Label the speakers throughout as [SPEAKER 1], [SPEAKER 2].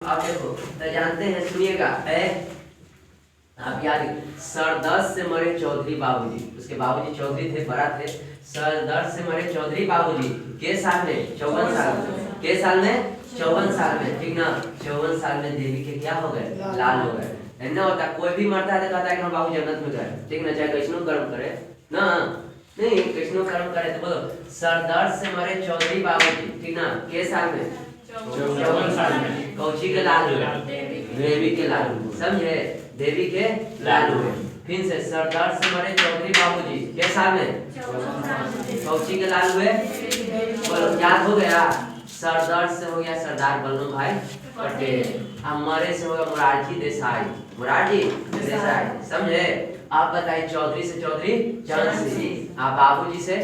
[SPEAKER 1] आप देखो तो जानते हैं, सुनिएगा। आप याद, सर दर्द से मरे चौधरी बाबूजी, उसके बाबूजी चौधरी थे, बड़ा थे। सर दर्द से मरे चौधरी बाबूजी के साल में 54 साल में, के साल में 54 साल में, ठीक ना। 54 साल में देवी के क्या हो गए, लाल हो गए। ऐसा होता कोई भी मरता है तो कहता है कि हम बाबू जन्नत में गए, ठीक ना, चाहे कैसनो कर्म करे ना, नहीं कैसनो कर्म करे तो बोलो सर दर्द से मरे चौधरी बाबूजी, ठीक ना, के साल में 54 साल में। कौची के लाल हुए, देवी के लाल हुए, समझे, देवी के लाल हुए। फिर से सर दर्द से मरे चौधरी बाबूजी के साल में, कौची के लाल हुए, बोलो याद हो गया। सर दर्द से हो गया सरदार वल्लभ भाई पटेल, अब मरे से होगा मोरारजी देसाई, मोरारजी देसाई, समझे। आप बताइए चौधरी से चौधरी चरण सिंह, आप बाबूजी से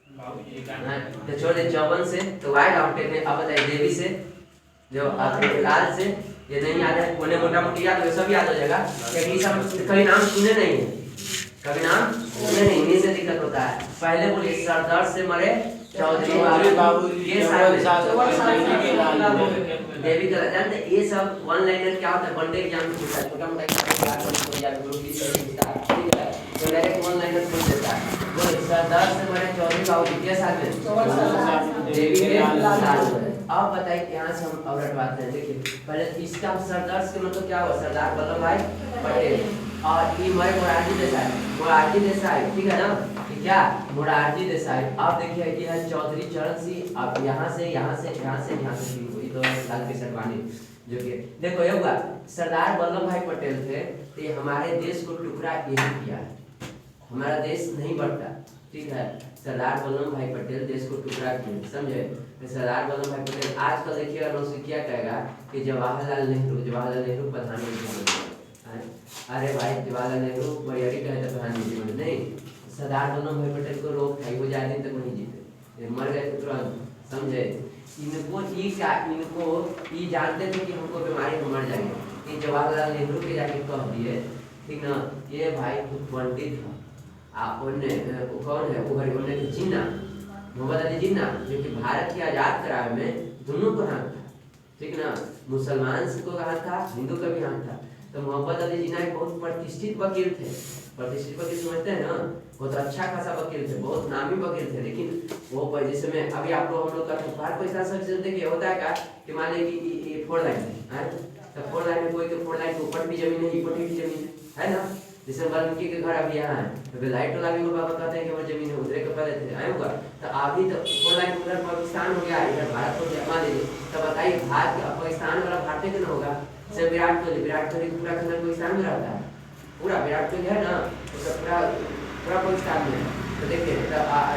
[SPEAKER 1] तो छोड़ दे, चौवन से तो वाइट आउटेक में। अब बताइए देवी से, जो आपके लाल से, ये नहीं याद है, कोने मोटा मोटी याद हो, सब याद हो जाएगा, क्योंकि सब कभी नाम सुने नहीं है, कभी नाम सुने नहीं, इन्हीं से दिक्कत होता है। पहले बोलिए सरदार से मरे चौधरी बाबू ये साल देवी का, जानते ये सब वन लाइनर क्या होता है, वनडे एग्जाम में पूछता है, छोटा मोटा तो डायरेक्ट वन लाइनर पूछ देता है। बोले सरदार से मरे चौधरी बाबू के साल में, देवी के लाल हुए। अब बताइए यहाँ से हम और हटवाते हैं। देखिए पहले इसका सरदार के मतलब क्या हुआ, सरदार वल्लभ भाई पटेल, और ये मरे मोरारजी देसाई, मोरारजी देसाई, ठीक है ना, क्या मोरारजी देसाई। आप देखिए कि है चौधरी चरण सिंह, अब यहाँ से यहाँ से यहाँ से यहाँ से हुई तो लाल कृष्ण वाणी, जो कि देखो ये हुआ सरदार वल्लभ भाई पटेल थे, तो ये हमारे देश को टुकड़ा यही किया है, हमारा देश नहीं बढ़ता, ठीक है। सरदार वल्लभ भाई पटेल देश को टुकड़ा किए, समझे। तो सरदार वल्लभ भाई पटेल आजकल देखिए क्या कहेगा कि जवाहरलाल नेहरू प्रधानमंत्री बने। अरे भाई जवाहरलाल नेहरू बड़ी कहे तो प्रधानमंत्री बने, नहीं, सरदार वल्लभ भाई पटेल को रोक था, वो ज्यादा दिन तक नहीं जीते, मर गए तुरंत, समझे। इनको ये जानते थे कि हमको बीमारी में मर जाएंगे, जवाहरलाल नेहरू के जाके कह दिए, ठीक ना, ये भाई खुद पंडित था, कौन है वो जिन्ना, मोहम्मद अली जिन्ना, जो कि भारत की आजाद करावे में दोनों को हाथ था, ठीक ना, मुसलमान को हाथ था, हिंदू का भी हाथ था। तो मोहम्मद अली जिन्ना एक बहुत प्रतिष्ठित वकील थे, प्रतिष्ठित वकील समझते हैं ना, बहुत अच्छा खासा वकील थे, बहुत नामी वकील थे। लेकिन वो जिस समय अभी आप लोग हम लोग का बाहर कोई ऐसा सब देखिए होता है क्या कि मान लीजिए कि ये 4 लाइन है, तो 4 लाइन में कोई के 4 लाइन के ऊपर भी जमीन है, ऊपर भी जमीन है ना, जैसे वाल्मीकि के घर अभी यहाँ है, तो लाइट वाला भी बाबा कहते हैं कि हमारी जमीन है, उधर के पहले थे आए होगा, तो अभी तो 4 लाइन उधर पाकिस्तान हो गया, इधर भारत हो गया, मान लीजिए। तो बताइए भारत पाकिस्तान वाला भारतीय क्यों होगा, से विराट कोहली पूरा खंडर पाकिस्तान में रहता है, पूरा विराट कोहली है ना, उसका पूरा पाकिस्तान में है। तो देखिए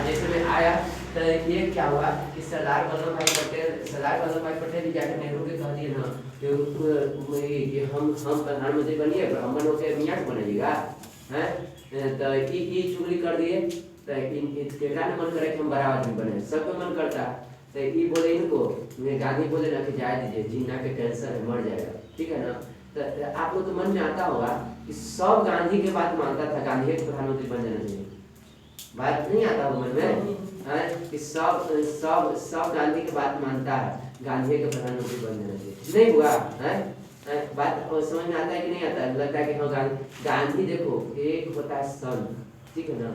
[SPEAKER 1] जैसे में आया तो ये क्या हुआ कि सरदार वल्लभ भाई पटेल जाकर नेहरू के कह दिए ना कि हम प्रधानमंत्री बनिए, ब्राह्मण होकर मियाँ बनेगा, हैं, तो ये चुगली कर दिए। तो केकरा ने मन करे कि हम बड़ा आदमी बने, सबको मन करता। तो ये बोले इनको, गांधी बोले ना कि जाए दीजिए, जिन्ना के कैंसर है, मर जाएगा, ठीक है ना। तो आप लोग तो मन में आता होगा कि सब गांधी के बात मानता था, गांधी के प्रधानमंत्री बन जाना चाहिए, बात नहीं आता हो मन में है कि सब गांधी की बात मानता है, गांधी के प्रधानमंत्री बन जाना चाहिए, नहीं हुआ है बात समझ में आता है कि नहीं आता है, लगता है कि हाँ गांधी देखो एक होता है संत, ठीक है ना,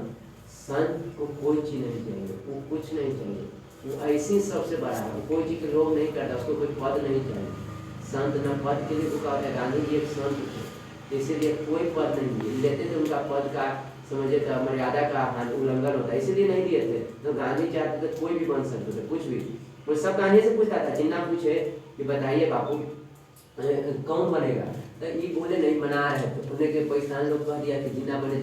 [SPEAKER 1] संत को कोई चीज नहीं चाहिए, वो कुछ नहीं चाहिए, वो ऐसी सबसे बड़ा है, कोई चीज के लोभ नहीं करता, उसको कोई पद नहीं चाहिए, संत न पद के लिए रुका होता है। गांधी जी एक संत थे, इसीलिए कोई पद नहीं लेते थे, उनका पद का समझे तो मर्यादा का उल्लंघन होता है, इसीलिए नहीं दिए थे। तो गांधी चाहते थे कोई भी बन सकते थे, कुछ भी, वो सब गांधी से पूछता था, जिन्ना पूछे कि बताइए बापू कौन बनेगा, तो ये बोले नहीं मना रहे, तो उन्हें के पाकिस्तान लोग कह दिया कि जिन्ना बने,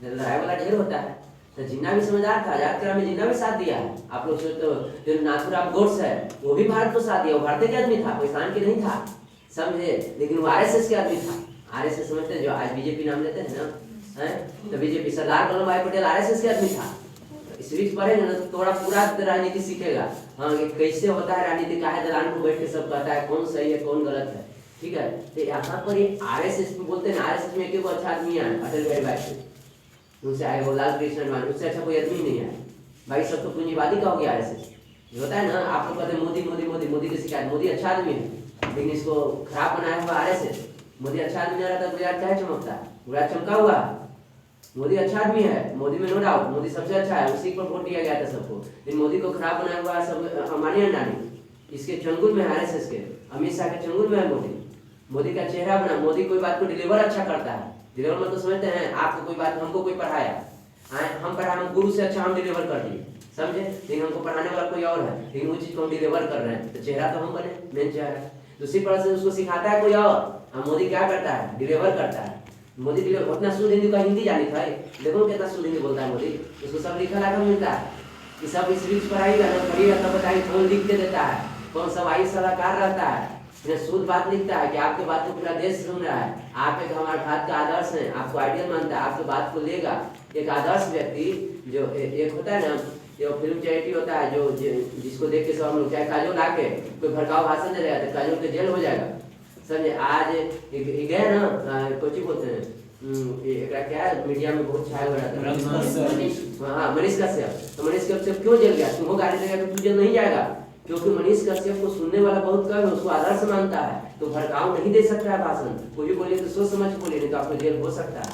[SPEAKER 1] लड़ाई वाला ढेर होता है। तो जिन्ना भी समझदार था, आजाद करा में जिन्ना भी साथ दिया है। आप लोग सोचते हो जो नाथूराम गोड्स है वो भी भारत को साथ दिया, वो भारतीय के आदमी था, पाकिस्तान के नहीं था, समझे, लेकिन वो आरएसएस के आदमी था। आरएसएस समझते हैं, जो आज बीजेपी नाम लेते हैं ना, है तो बीजेपी, सरदार वल्लभ भाई पटेल आरएसएस के आदमी था। इस बीच पढ़ेगा ना तो थोड़ा पूरा राजनीति सीखेगा, हाँ कैसे होता है राजनीति, का है दलान को बैठ के सब कहता है कौन सही है कौन गलत है, ठीक है। तो यहाँ पर ये आरएसएस बोलते हैं, आरएसएस में एक अच्छा आदमी है अटल बिहारी वाजपेयी, उनसे आए वो लाल कृष्ण वाणी, उससे अच्छा कोई आदमी नहीं है भाई, सब तो पूंजीवादी का हो गया आरएसएस, होता है ना। आप लोग कहते हैं मोदी की शिकायत, मोदी अच्छा आदमी है, लेकिन इसको खराब बनाया हुआ आरएसएस। मोदी अच्छा आदमी नहीं रहता गुजरात चाहे चमकता, गुजरात चमका हुआ। मोदी अच्छा आदमी है, मोदी में नो डाउट, मोदी सबसे अच्छा है, उसी पर वोट दिया गया था सबको। लेकिन मोदी को खराब बनाया हुआ सब अंबानी अंडानी, इसके चंगुल में है आरएसएस के, अमित शाह के चंगुल में है मोदी। मोदी का चेहरा बना, मोदी कोई बात को डिलीवर अच्छा करता है। डिलीवर मतलब समझते हैं, आपको कोई बात, हमको कोई पढ़ाया, हम पढ़ा, हम गुरु से अच्छा हम डिलीवर कर दिए, समझे। लेकिन हमको पढ़ाने वाला कोई और है, लेकिन वो चीज को हम डिलीवर कर रहे हैं, तो चेहरा तो हम बने, मेन चेहरा। दूसरी तरह से उसको सिखाता है कोई और, मोदी क्या करता है, डिलीवर करता है। मोदी डिलीवर उतना शुद्ध हिंदी का हिंदी जानी था, देखो कितना शुद्ध हिंदी बोलता है मोदी। उसको सब लिखा लाखा मिलता है कि सब इस रिच पढ़ाईगा ना, पढ़िएगा तब बताइए, कौन लिख के देता है, कौन सवाई सलाहकार रहता है, शुद्ध बात लिखता है कि आपके बात को पूरा देश सुन रहा है, आप एक हमारे भारत का आदर्श है, आपको आइडियल मानता है, आपकी बात को लेगा। एक आदर्श व्यक्ति जो एक होता है ना, जो फिल्म चैरिटी होता है, जो जिसको देख के सब हम लोग, चाहे काजोल आके कोई भड़काऊ भाषण दे रहा है तो काजोल के जेल हो जाएगा, समझे। आज गए ना, कोची बोलते हैं, क्या है मीडिया में बहुत छाया हो रहा था, हाँ मनीष कश्यप। तो मनीष कश्यप क्यों जेल गया, तुमको गाली देगा तो तू जेल नहीं जाएगा, क्योंकि मनीष कश्यप को सुनने वाला बहुत कम है, उसको आदर्श मानता है, तो भड़काऊ नहीं दे सकता है भाषण। कोई भी बोले तो सोच समझ बोले, नहीं तो आपको जेल हो सकता है,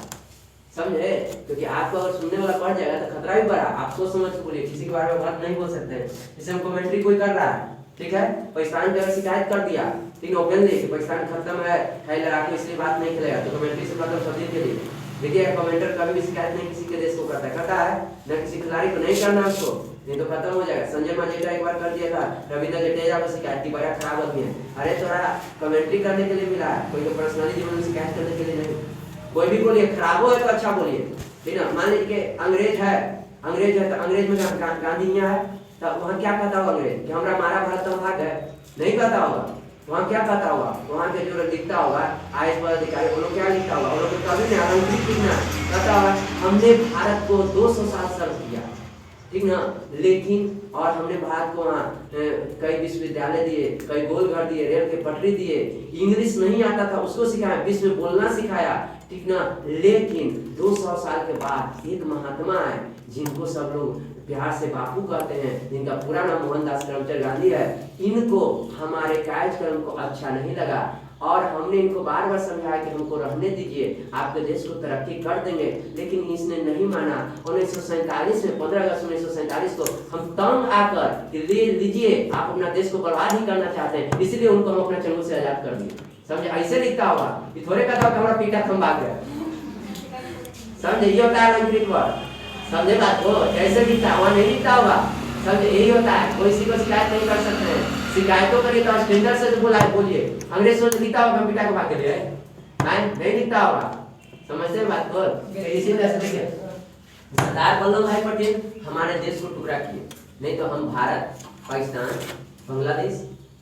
[SPEAKER 1] समझे। क्योंकि आपको अगर सुनने वाला बढ़ जाएगा तो खतरा भी बढ़ा, आप सोच समझ बोलिए, किसी के बारे में बात नहीं बोल सकते। जैसे हम कमेंट्री कोई कर रहा है, ठीक है, पाकिस्तान की अगर शिकायत कर दिया, ठीक ओपनली कि पाकिस्तान खत्म है लड़ाकू, इसलिए बात नहीं करेगा, तो कमेंट्री से खत्म सब दिन के लिए। देखिए कमेंटर कभी भी शिकायत नहीं किसी के देश को करता है, न किसी खिलाड़ी को नहीं करना उसको, नहीं तो खत्म हो जाएगा। संजय मांझेटा एक बार कर दिया था, रविंद्र जडेजा को शिकायत की, बड़ा खराब आदमी है। अरे थोड़ा कमेंट्री करने के लिए मिला है, कोई तो पर्सनली जीवन में शिकायत करने के लिए नहीं। कोई भी बोलिए, खराब हो तो अच्छा बोलिए, ठीक है। मान लीजिए अंग्रेज है तो अंग्रेज में गांधी यहाँ है, तो वहाँ क्या कहता होगा अंग्रेज कि हमारा मारा भारत तो भाग है, नहीं कहता होगा। वहाँ क्या कहता होगा, वहाँ के जो लिखता होगा आईएएस पदाधिकारी, वो लोग क्या लिखता होगा, वो लोग कभी नहीं अलंकृत लिखना कहता होगा, हमने भारत को 200 साल सर्व किया, ठीक ना, लेकिन और हमने भारत को वहाँ कई विश्वविद्यालय दिए, कई गोलघर दिए, रेल के पटरी दिए, इंग्लिश नहीं आता था उसको सिखाया, विश्व में बोलना सिखाया, ठीक ना। लेकिन 200 साल के बाद एक महात्मा है जिनको सब लोग प्यार से बापू कहते हैं, जिनका पूरा नाम मोहनदास करमचंद गांधी है, इनको हमारे कार्यक्रम को अच्छा नहीं लगा और हमने इनको बार बार समझाया कि हमको रहने दीजिए, आपके देश को तरक्की कर देंगे, लेकिन इसने नहीं माना। 1947 में 15 अगस्त 1947 को हम तंग आकर ले लीजिए, आप अपना देश को बर्बाद ही करना चाहते हैं, इसलिए उनको हम अपना चंगुल से आजाद कर दिए, समझे। ऐसे लिखता होगा, ये थोड़े कहता होगा हमारा पीटा थम भाग गया, समझे। ये होता है अलंकृत वर्ड, समझे बात को, ऐसे लिखता वहाँ नहीं लिखता होगा, समझे। यही होता है, कोई किसी को शिकायत नहीं कर सकते हैं, शिकायतों करिए तो स्टैंडर्ड से बोलिए। अंग्रेज सोच लिखता होगा पिता को भाग के लिए, नहीं लिखता होगा, समझते हैं बात को। इसी तरह से देखिए सरदार वल्लभ भाई पटेल हमारे देश को टुकड़ा किए, नहीं तो हम भारत, पाकिस्तान,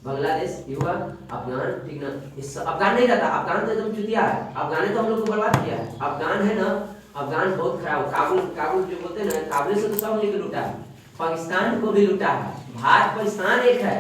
[SPEAKER 1] बांग्लादेश युवा, अफगान, ठीक ना, इस अफगान नहीं रहता, अफगान तो एकदम चुतिया है, अफगान ने तो हम लोग को बर्बाद किया है। अफगान है ना, अफगान बहुत खराब, काबुल जो बोलते हैं ना, काबुल से तो सब लेके लूटा है, पाकिस्तान को भी लूटा है। भारत पाकिस्तान एक है,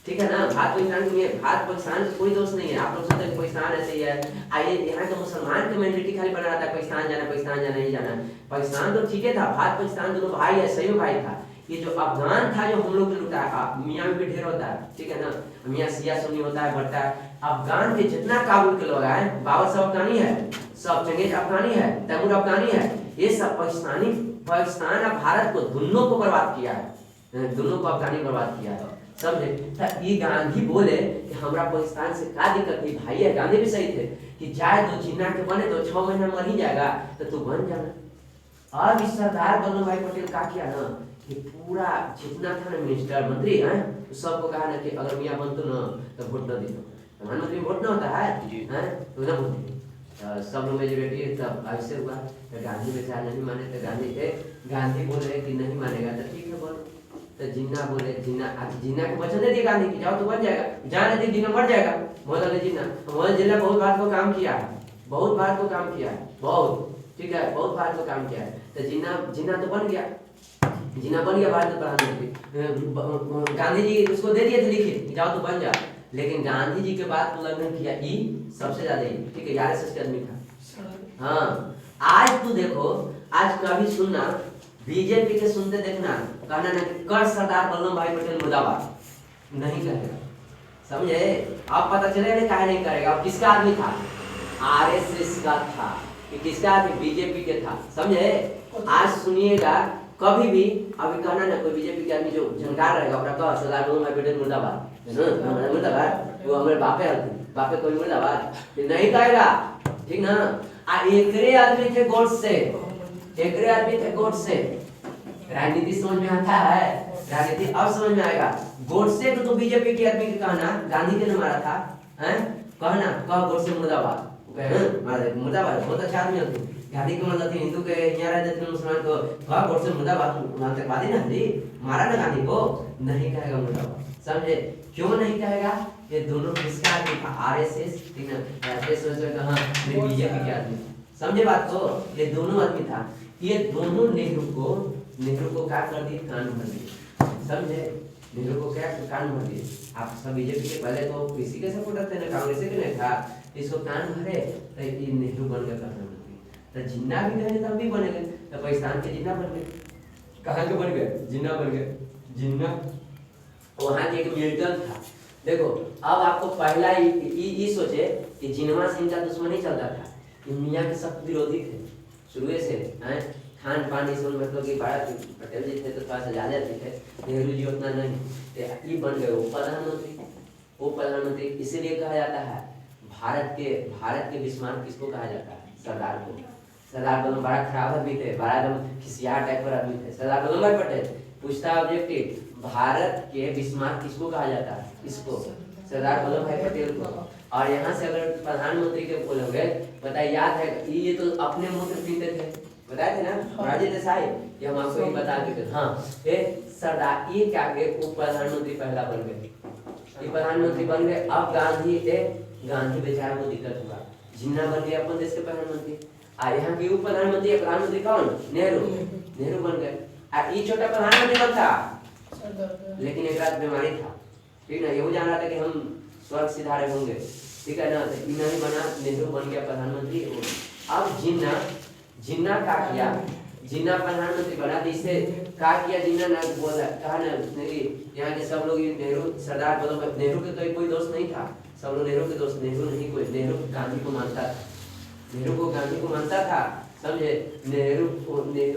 [SPEAKER 1] ठीक है ना, भारत पाकिस्तान को, भारत पाकिस्तान का कोई दोष नहीं है। आप लोग सोचते हैं पाकिस्तान ऐसे ही है, आइए यहाँ का मुसलमान कम्युनिटी खाली बना रहा था, पाकिस्तान जाना नहीं जाना। पाकिस्तान तो ठीक है था, भारत पाकिस्तान दोनों भाई है, सही में भाई था। ये जो अफगान था जो हम लोग ने लूटा, मियाँ में भी ढेर होता है, ठीक है ना, मियाँ सिया सुन्नी होता है, भट्टा है। अफगान के जितना काबुल के लोग आए, बाबर सब अफगानी है, सब चंगेज अफगानी है, तैमूर अफगानी है, ये सब पाकिस्तान और भारत को दोनों को बर्बाद किया है, दोनों को अफगानी बर्बाद किया है, समझे। ये गांधी बोले कि हमारा पाकिस्तान से क्या दिक्कत थी, भाई है, गांधी भी सही थे कि जाए तो जिन्ना के बने तो 6 महीना मर ही जाएगा, तो तू बन जाना। और इस सरदार वल्लभ भाई पटेल क्या किया ना कि पूरा जितना था ना मिनिस्टर मंत्री है, तो सबको कहा ना कि अगर मियाँ बनतो ना तो वोट न दीजिए, प्रधानमंत्री वोट ना होता है तो ना वोट दीजिए। सब लोग मेजोरिटी तब ऐसे हुआ, तो गांधी बेचारा नहीं माने, तो गांधी बोल रहे कि नहीं मानेगा, तो ठीक है बोलो। तो जिन्ना बोले, जिन्ना को वचन दे दिया गांधी की, जाओ तो बन जाएगा, जाने दी जिन्ना मर जाएगा। मोहन जिन्ना बहुत बात को काम किया है, बहुत, ठीक है, बहुत बात को काम किया है। तो जिन्ना तो बन गया, भारत का प्रधानमंत्री। गांधी जी उसको दे दिए थे लिखित, जाओ तो बन जा, लेकिन गांधी जी के बात को उल्लंघन किया, सबसे ज्यादा ठीक है, आरएसएस के आदमी था। हाँ, आज तू देखो, आज कभी सुनना बीजेपी के सुनते देखना, कहना ना कर सरदार वल्लभ भाई पटेल मुर्दाबाद, नहीं कहेगा, समझे? अब पता चले ना काहे नहीं करेगा। अब किसका आदमी था? आरएसएस का था। ये किसका आदमी? बीजेपी के था। समझे? आज सुनिएगा, कभी भी अभी कहना ना कोई बीजेपी के आदमी जो जानकार रहेगा अपना कह सरदार वल्लभ भाई पटेल मुर्दाबाद है ना, मुर्दाबाद वो हमारे बापे कोई मुर्दाबाद नहीं कहेगा, ठीक ना। एकरे आदमी थे गोड से, एकरे आदमी थे गोड से। राजनीति समझ में आता है? राजनीति अब समझ में आएगा। गोडसे को तो बीजेपी के आदमी के कहना, गांधी ने मारा था, हैं? कहना कह गोडसे मुर्दाबाद, मारा मुर्दाबाद, बहुत अच्छा आदमी है। गांधी को मतलब हिंदू के यहाँ रहते थे मुसलमान को कहा गोडसे मुर्दाबाद, आतंकवादी ना जी, मारा ना गांधी को, नहीं कहेगा मुर्दाबाद। समझे? क्यों नहीं कहेगा? ये दोनों किसका आदमी था? आरएसएस, ठीक ना, आरएसएस कहा बीजेपी के आदमी। समझे बात को? ये दोनों आदमी था। ये दोनों नेहरू को क्या कर दिए? कान भर दिए। समझे? नेहरू को क्या कान भर दिए? आप सब बीजेपी के पहले तो किसी के सपोर्टर थे ना, कांग्रेस के नहीं था, इसको कान भरे तो ये नेहरू बन गया प्रधानमंत्री। तो जिन्ना भी गए तब भी बने गए, तो पाकिस्तान के जिन्ना बन गए। कहाँ के बन गए? जिन्ना बन गए। जिन्ना वहाँ के एक मिल्टन था। देखो अब आपको पहला ये सोचे कि जिन्ना से इनका दुश्मनी चलता था, कि मियाँ के सब विरोधी थे शुरू से, हैं? खान पान इस मतलब कि भारत पटेल जी थे तो थोड़ा सा ज़्यादा थे, नेहरू जी उतना नहीं, तो ये बन गए वो प्रधानमंत्री। इसीलिए कहा जाता है भारत के बिस्मार्क किसको कहा जाता है? सरदार को। सरदार वल्लभ बड़ा खराब आदमी थे, बड़ा एकदम खिसियार टाइप पर आदमी थे सरदार वल्लभ भाई पटेल। पूछता ऑब्जेक्टिव, भारत के बिस्मार्क किसको कहा जाता है? इसको, सरदार वल्लभ भाई पटेल को। और यहाँ से अगर प्रधानमंत्री के बोलोगे, बताइए, याद है ये तो अपने मुंह से पीते थे, बताए थे ना राजेंद्र देसाई, ये हम आपको ही बता देते। हाँ, सरदार ये क्या के उप प्रधानमंत्री पहला बन गए, ये प्रधानमंत्री बन गए। अब गांधी बेचारा को दिक्कत हुआ, जिन्ना बन गया अपन देश के प्रधानमंत्री। यहाँ के उप प्रधानमंत्री कौन? नेहरू बन गए। ये छोटा प्रधानमंत्री कौन था? लेकिन एक रात बीमारी था, ठीक ना, ये जान रहा था कि हम स्वर्ग सिधारे होंगे, ठीक है ना, तो नहीं बना, नेहरू बन गया प्रधानमंत्री। अब जिन्ना का किया, जिन्ना प्रधानमंत्री बना, तो इससे क्या किया? जिन्ना ना बोला, कहा ना यहाँ के सब लोग नेहरू, सरदार वल्लभ नेहरू के कोई दोस्त नहीं था, सब लोग नेहरू के दोस्त, नेहरू नहीं कोई, नेहरू गांधी को मानता था, नेहरू को गांधी को मानता था। समझे? नेहरू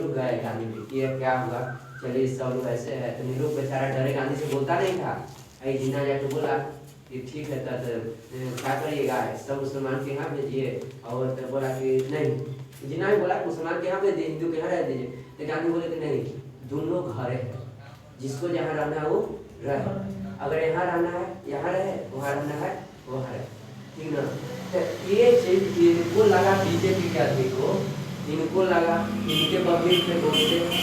[SPEAKER 1] गए गांधी में, ये क्या हुआ, चलिए सब लोग ऐसे है, तो नेहरू बेचारा डरे, गांधी से बोलता नहीं था। जिन्ना जाके बोला कि ठीक है तो क्या करिएगा, सब मुसलमान के यहाँ भेजिए, और तो बोला कि नहीं, जिन्ना भी बोला मुसलमान के यहाँ भेज दिए, हिंदू के यहाँ रह दीजिए, तो गांधी बोले कि नहीं, दोनों घर है, जिसको जहाँ रहना है वो रहे, अगर यहाँ रहना है यहाँ रहे, वहाँ रहना है वहाँ रहे, ठीक ना। तो ये चीज इनको लगा, बीजेपी के आदमी को इनको लगा, इनके वकील थे,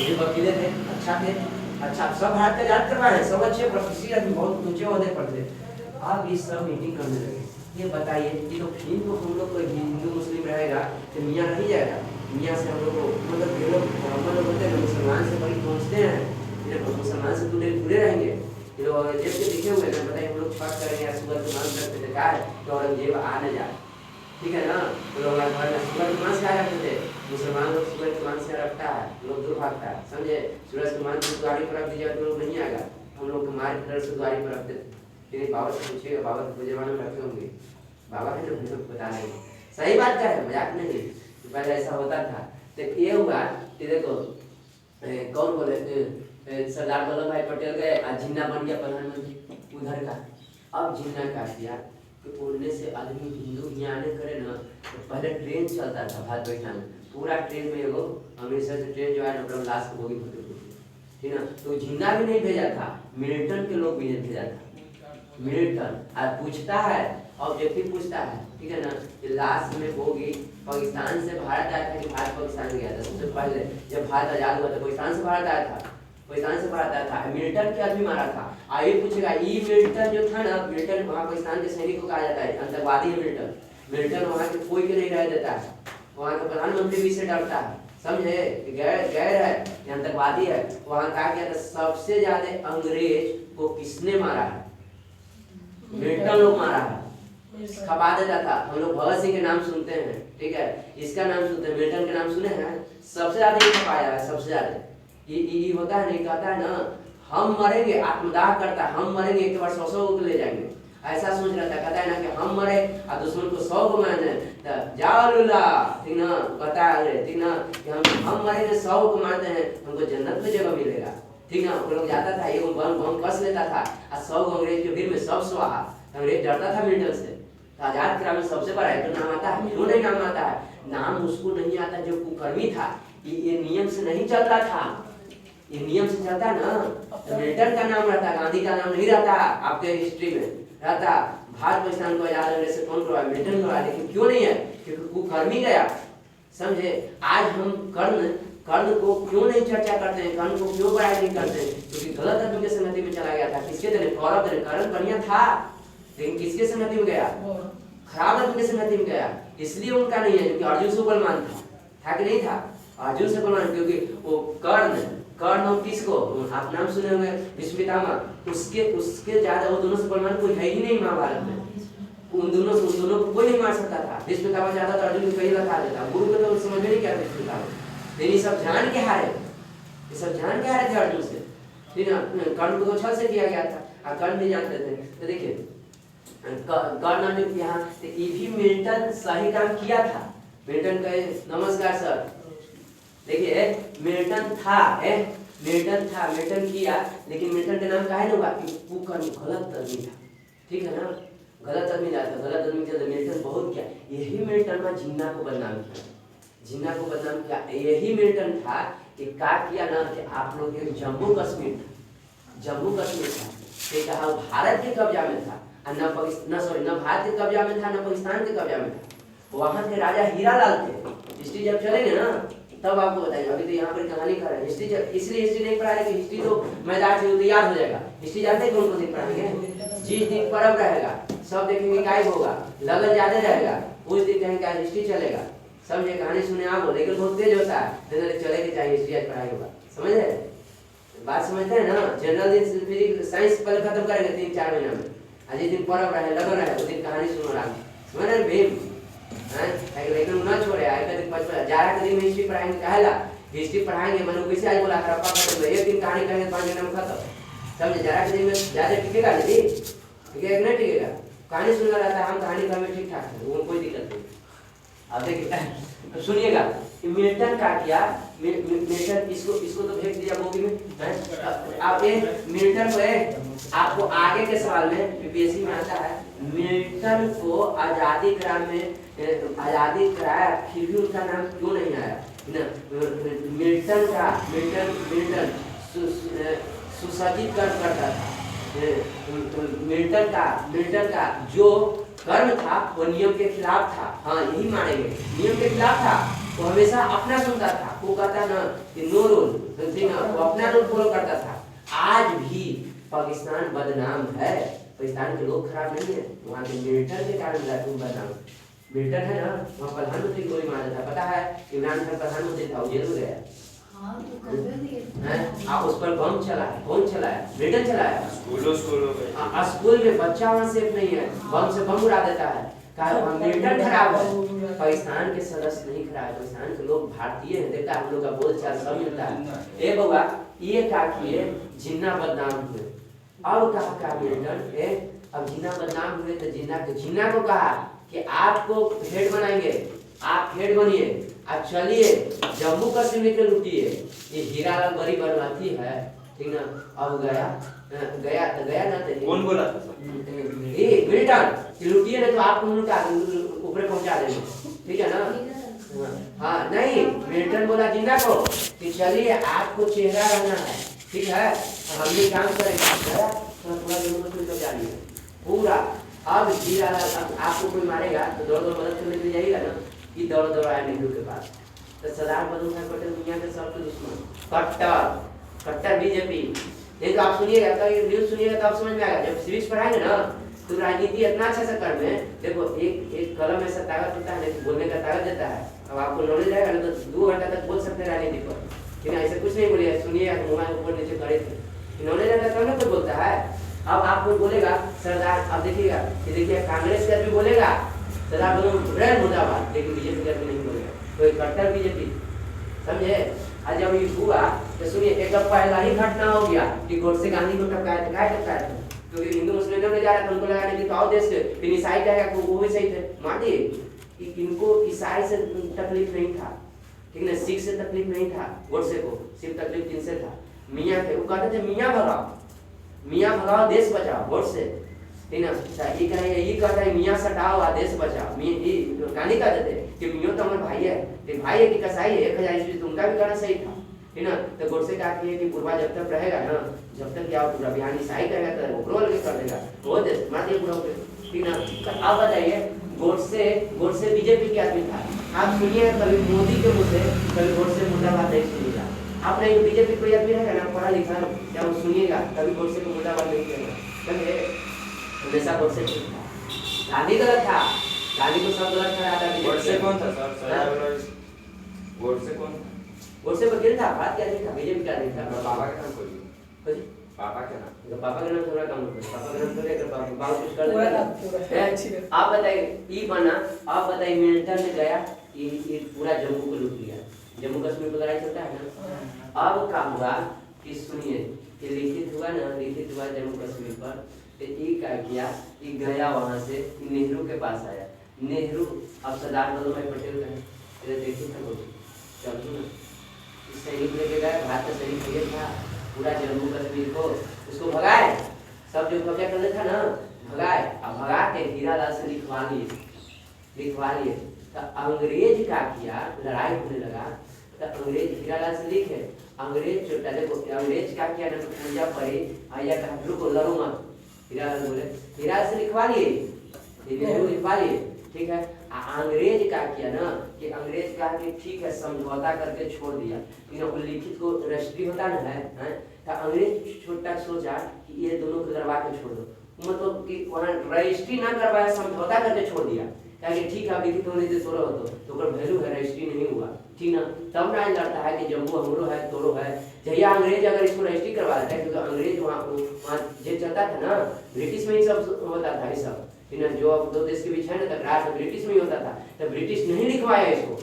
[SPEAKER 1] ये वकीले थे, अच्छा सब भारत का जांच करवा है, सब अच्छे प्रोफेसर आदमी, बहुत ऊंचे ओहदे पर थे। अब ये सब मीटिंग करने लगे। ये बताइए कि तो फिर तो हम लोग को हिंदू मुस्लिम रहेगा तो मियाँ नहीं जाएगा, मियाँ से हम लोग को मतलब ये लोग मोहम्मद होते हैं, मुसलमान से बड़ी पहुँचते हैं, मुसलमान से दूरे रहेंगे। ये लोग औरंगजेब के दिखे हुए हैं, बताइए हम लोग छठ करेंगे या सुबह के मांस रखते थे, क्या है कि औरंगजेब आ न जाए, ठीक है ना। तो लोग सुबह के मांस क्या रखते थे, मुसलमान लोग सुबह के मांस क्या रखता है, लोग दूर भागता है। समझे? सूरज के मांस द्वारी पर रख दीजिए तो लोग नहीं आएगा, हम लोग मार डर से द्वारी पर रखते थे। लेकिन बाबा से पूछिएगा, बाबा के पूजे वाले में रखे होंगे, बाबा है ना, बता रहे सही बात क्या है, मजाक नहीं, पहले ऐसा होता था। तो ये हुआ कि देखो कौन बोले, सरदार वल्लभ भाई पटेल गए, जिन्ना बन गया प्रधानमंत्री उधर का। अब जिन्ना का किया कि उड़ने से आदमी हिंदू यहाँ आने करे ना, तो पहले ट्रेन चलता था भारत बैठा में, पूरा ट्रेन में एगो अमृतसर से ट्रेन जो है ना, लास्ट को बोगी होते, ठीक ना। तो जिन्ना भी नहीं भेजा था, मिल्टन के लोग भी नहीं भेजा था। मिल्टन आज पूछता है, ऑब्जेक्टिव पूछता है, ठीक है ना, कि लास्ट में होगी पाकिस्तान से भारत आया था कि भारत पाकिस्तान गया था। सबसे पहले जब भारत आजाद हुआ था पाकिस्तान से भारत आया था, पाकिस्तान से भारत आया था। मिल्टन के आदमी मारा था। आइए पूछेगा, ये मिल्टन जो था ना, मिल्टन वहाँ पाकिस्तान के सैनिक को कहा जाता है आतंकवादी है। मिल्टन वहाँ के कोई के नहीं रह देता है, वहाँ का प्रधानमंत्री भी से डरता है। समझे? गैर है, आतंकवादी है। वहाँ कहा गया था सबसे ज्यादा अंग्रेज को किसने मारा है, मिल्टन लोग मारा है, खपा देता था। हम लोग भगत सिंह के नाम सुनते हैं, ठीक है, इसका नाम सुनते हैं, मिल्टन के नाम सुने हैं, सबसे ज्यादा ये खपाया है, सबसे ज्यादा ये होता है नहीं, कहता है ना हम मरेंगे, आत्मदाह करता है, हम मरेंगे एक बार 100 को ले जाएंगे, ऐसा सोच रहा था, कहता है ना कि हम मरे और दुश्मन को 100 को मारने, तो जाओ लुल्ला, ठीक ना, बता रहे, ठीक ना, कि हम मरे ने 100 को मारते हैं, हमको जन्नत में जगह मिलेगा, ठीक ना। वो लोग जाता था, एगो बम कस लेता था और 100 अंग्रेज के भीड़ में सब स्वाहा। अंग्रेज डरता था मिलिटरी से। आजाद क्रांति में सबसे बड़ा है तो नाम आता है, क्यों नहीं नाम आता है? नाम उसको नहीं आता जो कुकर्मी था, ये नियम से नहीं चलता था। ये नियम से चलता ना तो मिल्टन का नाम रहता, गांधी का नाम नहीं रहता आपके हिस्ट्री में रहता। भारत पाकिस्तान को आजाद होने से कौन करवाया? मिल्टन करवाया। लेकिन क्यों नहीं है? क्योंकि कुकर्मी गया, समझे। आज हम कर्ण को क्यों नहीं चर्चा करते हैं, कर्ण को क्यों बड़ाई नहीं करते हैं? क्योंकि गलत आदमी के संगति में चला गया था। किसके देने? कौरव देने। कर्ण बढ़िया था लेकिन किसके संगति में गया? खराब आदमी के संगति में गया, इसलिए उनका नहीं है। क्योंकि अर्जुन से बलवान था कि नहीं था? अर्जुन से बलवान, क्योंकि वो कर्ण किसको आप नाम सुने होंगे, भीष्म पितामह, उसके ज्यादा वो दोनों से बलवान कोई है ही नहीं महाभारत में। उन दोनों को कोई नहीं मार सकता था। भीष्म पितामह ज्यादा तो अर्जुन को कहीं लगा देता, गुरु को तो समझ में नहीं क्या भीष्म पितामह। लेकिन सब जान के हारे, ये सब जान के हारे थे अर्जुन से, ठीक है। कर्ण को तो छल से किया गया था और कर्ण भी जानते थे। तो देखिए कर्ण ने यहाँ ये भी मिल्टन सही काम किया था। मिल्टन कहे नमस्कार सर, देखिए मिल्टन किया, लेकिन मिल्टन का नाम काहे हुआ? कुकर्मी, गलत आदमी था, ठीक है ना, गलत आदमी था, गलत आदमी था। मिल्टन बहुत क्या, यही मिल्टन में जिन्ना को बदनाम किया, यही मिल्टन था कि क्या किया ना कि आप लोग के जम्मू कश्मीर था, ठीक है, भारत के कब्जा में था, न भारत के कब्जा में था, न पाकिस्तान के कब्जा में था। वहाँ के राजा हीरालाल थे। हिस्ट्री जब चलेंगे ना तब आपको बताएंगे, अभी तो यहाँ पर कहानी कर रहे हैं। हिस्ट्री इसलिए हिस्ट्री नहीं पढ़ा रहे कि हिस्ट्री तो मैदान से याद हो जाएगा। हिस्ट्री जानते हैं कौन दिन पढ़ाएंगे? जिस दिन पर्व रहेगा सब देखेंगे क्या होगा, लगन ज्यादा रहेगा, उस दिन कहेंगे क्या हिस्ट्री चलेगा। समझे? कहानी सुने आप, लेकिन बहुत तेज होता है, चलेगी चाहिए हिस्ट्री आज पढ़ाई होगा, समझ रहे बात? समझते हैं ना। जनरल दिन फिजिक्स साइंस पहले खत्म करेंगे 3-4 महीना में, आज जिस दिन पर्व रहे, लगन रहे, उस दिन कहानी सुनो रहा, समझ रहे भीम लेकिन ना छोड़े। जारा के दिन में हिस्ट्री पढ़ाएंगे, कहला हिस्ट्री पढ़ाएंगे, मैंने कैसे आज बोला हड़प्पा खत्म, एक दिन कहानी कहेंगे 5 महीने में खत्म, समझे। जारा के दिन में ज्यादा टिकेगा नहीं, टिकेगा नहीं टिकेगा, कहानी सुनना रहता है। हम कहानी का में ठीक ठाक है, वो कोई दिक्कत नहीं। अब देखिए सुनिएगा, मिल्टन का किया, मिल्टन इसको तो भेज दिया बोगी में। आप ये मिल्टन को आपको आगे के सवाल में पीपीएससी में आता है, मिल्टन को आजादी कराया फिर भी उनका नाम क्यों नहीं आया ना? मिल्टन सुसज्जित करता था। मिल्टन का जो कर्म था वो नियम के खिलाफ था। हाँ यही मानेंगे, नियम के खिलाफ था। वो हमेशा अपना सुनता था, वो कहता ना कि नो रूल, वो अपना रूल फॉलो करता था। आज भी पाकिस्तान बदनाम है, पाकिस्तान के लोग खराब नहीं है, वहाँ के मिल्टन के कारण बदनाम। मिल्टन है ना, वहाँ प्रधानमंत्री को गोली मारा था, पता है? इमरान खान प्रधानमंत्री था, वो जेल में गया। आप उस पर बम चलाया, कौन चलाया? मिल्टन चलाया। स्कूल में बच्चा वहाँ सेफ नहीं है, बम से बम उड़ा देता है, मिल्टन खराब है। पाकिस्तान के सदस्य नहीं खराब है, पाकिस्तान के लोग भारतीय है, देखता है हम लोग का बोलचाल सब मिलता है। ए बउआ, ये क्या किए? जिन्ना बदनाम हुए। अब कहा मिल्टन अब जिन्ना बदनाम हुए तो जिन्ना को कहा कि आपको हेड बनाएंगे, आप हेड बनिए, आप चलिए जम्मू कश्मीर के लूटिए। ये हीरालाल बड़ी बदमाशी है, ठीक ना। अब गया ना तो
[SPEAKER 2] कौन बोला था?
[SPEAKER 1] ये मिल्टन कि लूटिए नहीं तो आपको ऊपर पहुंचा देंगे, ठीक है ना। हाँ नहीं, मिल्टन बोला जिन्ना को कि चलिए आपको चेहरा रहना है, ठीक है, हम भी काम करेंगे, थोड़ा दिनों जानिए पूरा। अब हीरालाल आपको कोई मारेगा तो दौड़ मदद करने के लिए जाइएगा ना, कि दौड़ आया नेहरू के पास। तो सरदार वल्लभ भाई पटेल दुनिया के सबसे दुश्मन, कट्टर बीजेपी। ये तो आप सुनिएगा, तो ये न्यूज़ सुनिएगा तो आप समझ में आएगा। जब सिविक्स पढ़ाएंगे ना तो राजनीति इतना अच्छा से कर में, देखो एक कलम ऐसा ताकत होता है ना, बोलने का ताकत देता है। अब आपको नॉलेज रहेगा ना तो 2 घंटा तक बोल सकते हैं राजनीति पर, लेकिन ऐसे कुछ नहीं बोलिए, सुनिए मोबाइल ऊपर नीचे करे थे, नॉलेज रहता तब ना तो बोलता है। अब आपको बोलेगा सरदार, अब देखिएगा कि देखिए कांग्रेस का भी बोलेगा सरदार बड़े मुर्दाबाद, लेकिन बीजेपी का भी नहीं बोलेगा, तो कट्टर बीजेपी, समझे। आज जब ये हुआ तो सुनिए, एक पहला ही घटना हो गया कि गोडसे गांधी को टपकाया था, क्या टपकाया था? क्योंकि हिंदू मुस्लिम में जा रहा था, उनको लगा नहीं कि तो आओ देश के, फिर ईसाई कहेगा तो वो भी सही थे। मान ली कि इनको ईसाई से तकलीफ नहीं था, ठीक है, सिख से तकलीफ नहीं था, गोडसे को सिर्फ तकलीफ किनसे था, मियाँ थे। वो कहते थे मियाँ भगाओ देश बचाओ गोडसे, ठीक ना। ये कह ये कहता है मियाँ सटाओ आ देश बचाओ। गांधी कहते थे कि मियाँ तो हमारे भाई है, कि भाई है कि कसाई है, 1000 ईस्वी उनका भी कहना सही था, ठीक ना। तो गोडसे कहा कि बुढ़वा जब तक रहेगा ना, जब तक क्या पूरा बिहार ईसाई करेगा तो वो अलग कर देगा, वो देश मार दिया बुढ़ाओ पे, ठीक ना। आप बताइए गोडसे बीजेपी के आदमी था। आप सुनिए कभी मोदी के मुँह से कभी गोडसे मुर्दाबाद नहीं सुनिएगा। आपने बीजेपी कोई आदमी रहेगा ना पढ़ा लिखा, क्या वो सुनिएगा कभी गोडसे को मुर्दाबाद नहीं करेगा, हमेशा गोडसे ठीक था। गांधी गलत था, गांधी को सब गलत ठहराता है।
[SPEAKER 2] गोडसे कौन था सर? गोडसे कौन था?
[SPEAKER 1] गोडसे वकील था, बात क्या नहीं था, बीजेपी का नहीं था।
[SPEAKER 2] पापा का नाम कोई पापा का नाम,
[SPEAKER 1] पापा का नाम थोड़ा कम होता है, पापा का नाम थोड़ा कर पापा बात कुछ कर देता। आप बताइए ई बना, आप बताइए मिलिटर ने गया ये पूरा जम्मू को लूट लिया, जम्मू कश्मीर पर लड़ाई चलता है ना। अब क्या हुआ कि सुनिए, ये लिखित हुआ ना, लिखित हुआ जम्मू कश्मीर पर, तो ये क्या किया, ये गया वहां से नेहरू के पास आया। नेहरू अब सरदार वल्लभ भाई पटेल का देखिए था, चलो ना सैनिक लेके गए, भारत का सैनिक लेके था पूरा जम्मू कश्मीर को, उसको भगाए, सब जो कब्जा करने था ना भगाए। अब भगा के हीरालाल से लिखवा लिए। तो अंग्रेज क्या किया, लड़ाई होने लगा तो अंग्रेज हीरालाल से लिखे, अंग्रेज अंग्रेज क्या किया ना, पूजा पड़ी आया कहा को लड़ो मत। हीरालाल बोले, हीरालाल से लिखवा लिए, लिखवा लिए, ठीक है। अंग्रेज क्या किया ना कि अंग्रेज कहा कि ठीक है समझौता करके छोड़ दिया, लेकिन लिखित को रजिस्ट्री होता ना है तो अंग्रेज छोटा सोचा कि ये दोनों को लड़वा के छोड़ दो, मतलब कि वहाँ रजिस्ट्री ना करवाया, समझौता करके छोड़ दिया, क्या कि ठीक है लिखित होने से तोड़ो तो वैल्यू है, रजिस्ट्री नहीं हुआ, ठीक ना। तब ना लड़ता है कि जम्मू हमरो है तोड़ो है, जहिया अंग्रेज अगर इसको रजिस्ट्री करवा देता है, क्योंकि अंग्रेज वहाँ जेल चलता था ना, ब्रिटिश में ही सब होता था ये सब, जो अब दो देश के बीच है ना टकरार, ब्रिटिश में ही होता था। तो ब्रिटिश नहीं लिखवाया इसको,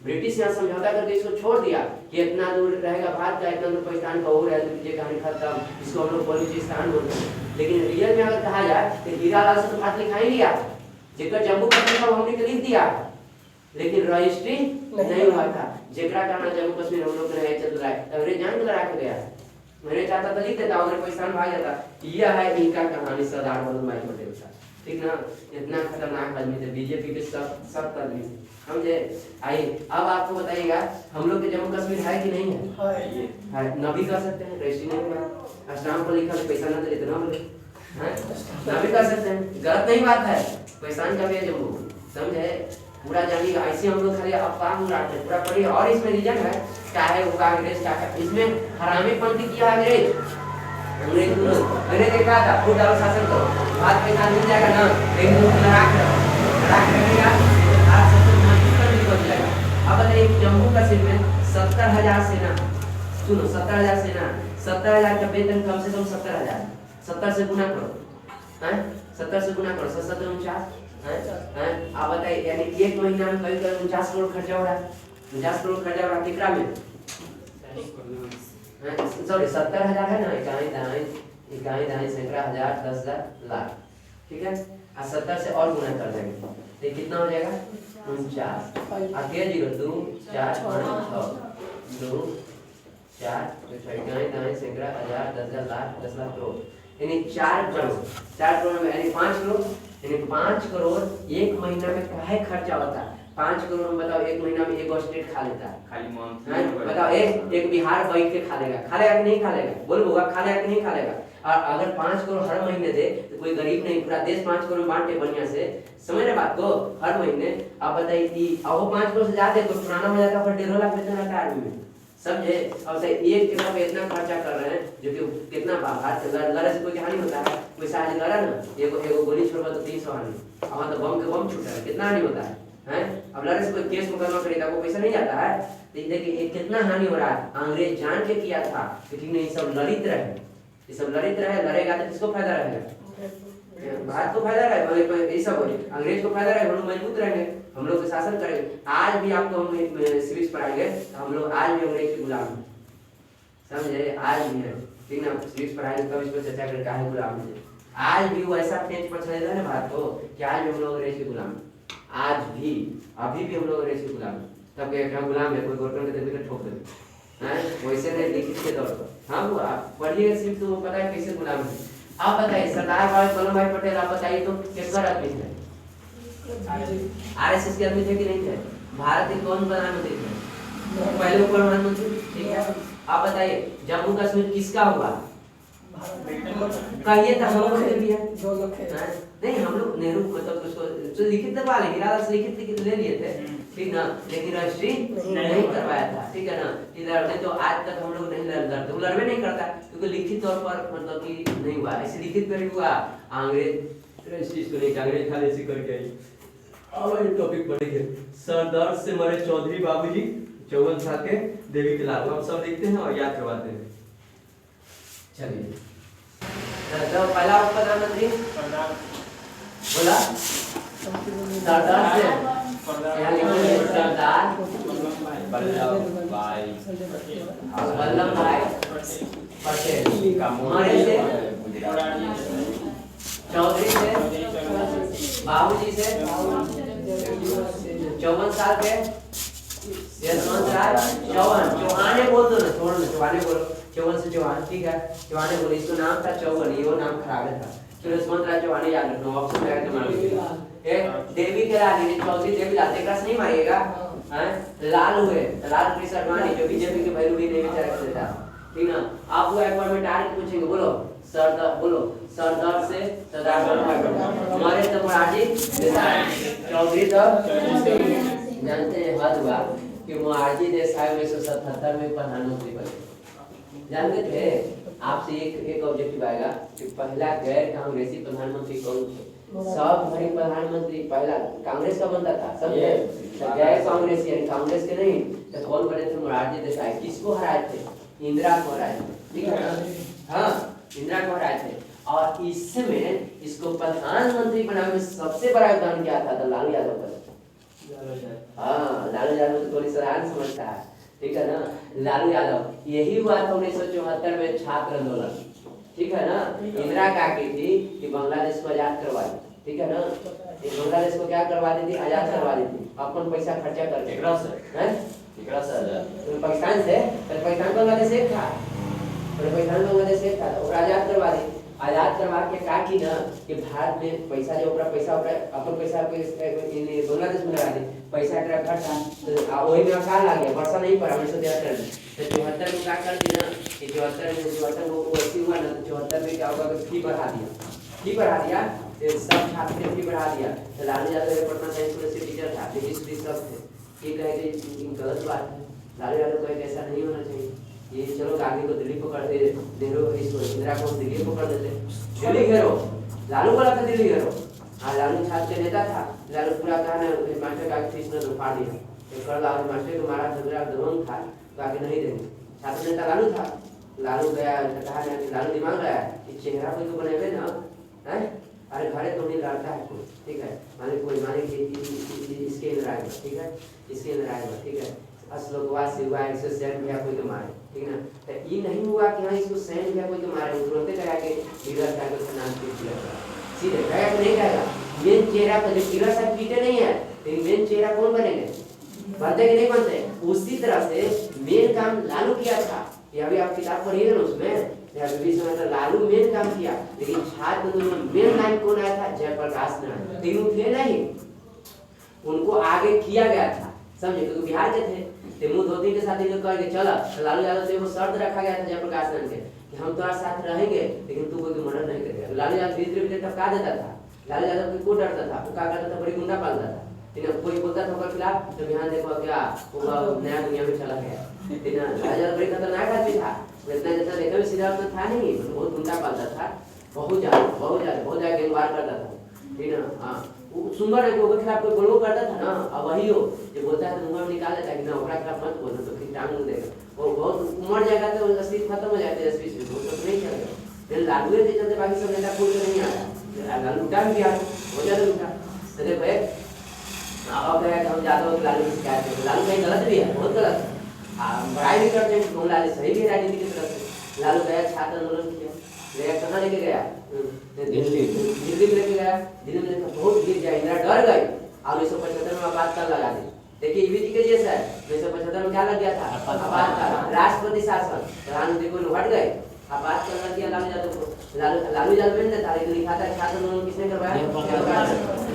[SPEAKER 1] ब्रिटिश यहाँ समझौता करके इसको छोड़ दिया कि इतना दूर रहेगा भारत का, इतना दूर पाकिस्तान का हो रहा है, ये कहानी खत्म, इसको हम लोग बलूचिस्तान बोलते हैं। लेकिन रियल में अगर कहा जाए तो हीरालाल से तो भारत लिखा ही लिया, जेकर जम्मू कश्मीर का हमने लिख दिया, लेकिन रजिस्ट्री नहीं हुआ था, जेकरा कारण जम्मू कश्मीर हम लोग ने चल रहा है। अंग्रेज जान के लड़ा के गया, मैंने चाहता तो लिख देता, उधर पाकिस्तान भाग जाता। यह है इनका कहानी सरदार वल्लभ भाई पटेल का, ठीक ना। इतना खतरनाक आदमी थे, बीजेपी के सब आदमी थे, समझे। आइए अब आपको बताइएगा हम लोग के जम्मू कश्मीर है कि नहीं है, न भी कर सकते हैं, रजिस्ट्री नहीं हुआ, अस्टाम पर लिखा पैसा ना दे तो ना बोले, ना भी कर सकते हैं, गलत नहीं बात है, पाकिस्तान का भी है जम्मू, समझे। पूरा जानिएगा, ऐसे हम लोग खाली अफवाह उड़ाते हैं, पूरा पढ़िए। और इसमें रीजन है क्या है, वो अंग्रेज क्या है, इसमें हरामीपंथी किया अंग्रेज ने कहा था खुद डालो शासन करो, बात पैसा मिल जाएगा ना, लेकिन लड़ा के रहेगा, भारत सबसे मजबूत निकल जाएगा। अब बताइए जम्मू कश्मीर में 70,000 सेना, सुनो 70,000 सेना, 70,000 का वेतन कम से कम 70,000, 70 से गुना करो, 70 से गुना करो, 70 49 है। आप बताइए यानी एक महीना में कभी 49 करोड़ खर्चा हो रहा है, 50 करोड़ खर्चा हो रहा है कितना में, सॉरी 70,000 है ना, इकाई दाएं सैकड़ा हजार 10,000 लाख, ठीक है। 70 से और गुना कर देंगे तो कितना हो जाएगा 49, आगे 0 2 4 5 6 2 4 इकाई दाएं सैकड़ा हजार 10,000 लाख 10 लाख करोड़, यानी 4 करोड़ में यानी 5 करोड़, यानी 5 करोड़ एक महीना में काहे खर्चा होता है। 5 करोड़ में बताओ एक महीना में एक स्टेट खा लेता है, खाली बताओ एक बिहार बैठ के खा लेगा कि नहीं खा लेगा, बोल होगा खा लेगा कि नहीं खा लेगा। और अगर 5 करोड़ हर महीने दे तो कोई गरीब नहीं, पूरा देश 5 करोड़ बांटे बढ़िया से, समझ रहे बात को, हर महीने। आप बताइए कि अब 5 करोड़ से ज्यादा तो पुराना हो जाता है, 1.5 लाख वेतन आता है आदमी में, समझे। अब एक जगह पे इतना खर्चा कर रहे हैं जो कि कितना बाहर लड़े से कोई हानि होता है, कोई साहब लड़ा ना एगो गोली छोड़वा तो 300 हानि, अब तो बम के बम छूट रहा है, कितना हानि होता है। अब लड़े से कोई केस मुकदमा करेगा वो पैसा नहीं जाता है, देखिए कितना हानि हो रहा है। अंग्रेज जान के किया था कि ठीक नहीं सब लड़ित रहे, ये सब लड़ित रहे, लड़ेगा तो किसको फायदा रहेगा, भारत को फायदा रहेगा, ये सब अंग्रेज को फायदा रहेगा, हम लोग मजबूत रहेंगे, हम लोग शासन करेंगे। आज भी आपको हम सिविक्स पढ़ाएंगे, हम लोग आज भी अंग्रेज के गुलाम हैं, समझे, आज भी है। ठीक ना, सिविक्स पढ़ाएंगे तब इस पर चर्चा करें काहे गुलाम है। आज भी वो ऐसा पेज पर चलेगा ना भारत को कि आज भी हम लोग अंग्रेज के गुलाम हैं। आज भी अभी भी हम लोग अंग्रेज के गुलाम हैं। तब क्या गुलाम है कोई गोरखपुर के देवी को ठोक देते हैं, वैसे नहीं लिखित के तौर पर। हाँ वो आप पढ़िएगा सिर्फ तो पता है कैसे गुलाम है। आप बताइए सरदार वल्लभ भाई पटेल, आप बताइए तो किसका आदमी थे? आरएसएस के आदमी थे कि नहीं थे? भारत के कौन प्रधानमंत्री थे? पहले प्रधानमंत्री, ठीक है। आप बताइए जम्मू कश्मीर किसका हुआ? कहिए तो हम लोग ने भी है नहीं, हम लोग नेहरू मतलब उसको जो लिखित करवा लेंगे, इरादा से लिखित ले लिए थे, ठीक ना, लेकिन रजिस्ट्री नहीं करवाया था, ठीक है ना। इधर में तो आज तक हम लोग नहीं लड़ते, वो लड़वे नहीं करता क्योंकि लिखित तौर पर मतलब कि नहीं हुआ, ऐसे लिखित पर हुआ। अंग्रेज रजिस्ट्री को नहीं, अंग्रेज खाली ऐसे करके आई। अब ये टॉपिक पढ़ेंगे, सरदार से मरे चौधरी बाबूजी, 54 साल के देवी के लाल। हम सब लिखते हैं और याद करवाते हैं। चलिए तो पहला प्रधानमंत्री बोला सरदार से, यहाँ लिखेंगे सरदार वल्लभ भाई पटेल। मरे से चौधरी से, बाबूजी से 54 साल के यशवंत राय चौहान। चौहाने बोल दो ना, छोड़ो ना, चौहाने बोलो। 54 से चौहान, ठीक है, चौहाने बोले। इसको नाम था चौहान, ये वो नाम खराब था। चलो यशवंत राय चौहान याद रखना, ऑप्शन में तुम्हारा देवी के लाल, चौधरी देवी लाल एक से नहीं मारिएगा। हैं लाल हुए, लाल कृष्ण अडवाणी जो बीजेपी के भैरवी ने विचार कर देता, ठीक ना। आप वो एक बार में डायरेक्ट पूछेंगे, बोलो सरदार, बोलो सरदार से सरदार हमारे तो मोरारजी देसाई, चौधरी तो जानते हैं हद हुआ कि मोरारजी देसाई 1977 में प्रधानमंत्री बने। जानते थे? आपसे एक ऑब्जेक्टिव आएगा कि पहला गैर कांग्रेसी प्रधानमंत्री कौन थे? सब भरी प्रधानमंत्री पहला कांग्रेस का बनता था, समझे? गैर कांग्रेसी यानी कांग्रेस के नहीं, तो कौन बने थे? मोरारजी देसाई। किसको हराए थे? इंदिरा को हराए थे, ठीक है ना। हाँ इंदिरा को हराए थे। और इसमें इसको प्रधानमंत्री बनाने में सबसे बड़ा योगदान क्या था? तो लालू यादव का। हाँ लालू यादव तो थोड़ी सराहना समझता है, ठीक है ना। लालू यादव, यही हुआ था 1974 में छात्र आंदोलन, ठीक है ना। इंदिरा क्या की थी कि बांग्लादेश को आजाद करवा दी, ठीक है ना। बांग्लादेश को क्या करवा दी थी? आजाद करवा दी थी, अपन पैसा खर्चा करके। पाकिस्तान से, पाकिस्तान बांग्लादेश एक था, पाकिस्तान बांग्लादेश एक था, और आजाद करवा दी। आजाद करवा के का की ना कि भारत में पैसा जो ऊपर पैसा ऊपर अपन पैसा बांग्लादेश में लगा दी, पैसा एकरा घटा तो वही में अकाल आ गया, वर्षा नहीं पड़ा 1973 में। तो 74 में क्या कर दिया कि 74 में वो ऐसी हुआ ना, 74 में क्या होगा कि फी बढ़ा दिया, तो सब छात्र की फी बढ़ा दिया। तो लालू यादव पटना साइंस कॉलेज के टीचर था, लेकिन सब थे, ये कहे कि गलत बात है। लालू यादव कहे कि ऐसा नहीं होना चाहिए, ये चलो गांधी को दिल्ली पकड़ते, नेहरू इसको इंदिरा को दिल्ली पकड़ देते, दिल्ली घेरो। लालू बोला था दिल्ली घेरो। हाँ लालू छात्र के नेता था, लालू पूरा कहा ना मास्टर का फीस न तो फाड़ दिया, कर लालू मास्टर को मारा, झगड़ा दबंग था, तो आगे नहीं देंगे। छात्र नेता लालू था, लालू गया कहा ना कि लालू दिमाग गया कि चेहरा कोई तो बनेगा ना, है अरे घरे तो नहीं लड़ता है कोई, ठीक है, माने कोई माने कि इसके अंदर आएगा, ठीक है, इसके अंदर आएगा, ठीक है, असलोकवाद से हुआ, इससे सैन भैया कोई तो मारे, ठीक ना। तो ये नहीं हुआ कि हाँ इसको सैन भैया कोई तो मारे, तुरंत कहा कि लीडर का तो नाम दिया सीधे कहा कि नहीं कहेगा। मेन चेहरा पर जो लीडर साहब पीटे नहीं है, लेकिन मेन चेहरा कौन बनेंगे? बनते कि नहीं बनते? उसी तरह से मेन काम लालू किया था, ये अभी आप किताब पढ़िएगा ना उसमें लालू मेन काम किया, लेकिन छात्र में मेन लाइन कौन आया था? जयप्रकाश नारायण। तीनों थे नहीं, उनको आगे किया गया था, समझे, क्योंकि बिहार के थे। मुंह धोती के साथ इनको कह के चला, लालू यादव से वो शर्त रखा गया था जयप्रकाश नारायण के कि हम तुम्हारे साथ रहेंगे, लेकिन तू कोई मर्डर नहीं करेगा। लालू यादव भीतर भीतर टपका देता था, लालू यादव को डरता था, वो क्या करता था? बड़ी गुंडा पालता था, कोई बोलता था उनके खिलाफ तो बिहार देखो क्या वो नया दुनिया में चला गया, ठीक है। लालू यादव बड़ी खतरनाक आदमी था, इतना जैसा देखा भी सीधा तो था नहीं, बहुत गुंडा पालता था, बहुत ज्यादा गैंगवार करता था, ठीक है ना। हाँ सुंदर है के खिलाफ कोई बोलबो करता था ना, अब वही हो जो बोलता है तो मुंह में निकाल देता है कि ना ओकरा खिलाफ मत बोलो, तो फिर टांग देगा, वो बहुत उमर जाएगा तो अस्तित्व खत्म हो जाता है, अस्तित्व तो नहीं चलेगा। फिर लालू के चलते बाकी सब नेता खोल के नहीं आया, लूटा भी गया, हो जाता लूटा। तो देखो एक अब है हम जाते हो लालू की शिकायत है, लालू कहीं गलत भी है, बहुत गलत है, बड़ाई भी करते हैं, लालू सही भी राजनीति की तरफ से, लालू गया छात्र आंदोलन किया, गया कहाँ लेके गया? दिल्ली में लेके गया। दिल्ली में लेकर बहुत गिर गया, इंदिरा डर गई और 1975 में आपातकाल लगा दी। देखिए ईवीटी के जैसा है, 1975 में क्या लग गया था? आपातकाल, राष्ट्रपति शासन, प्रधानमंत्री को हट गए, आपातकाल लग गया लालू यादव को। लालू यादव ने था लेकिन लिखा था छात्र आंदोलन किसने करवाया?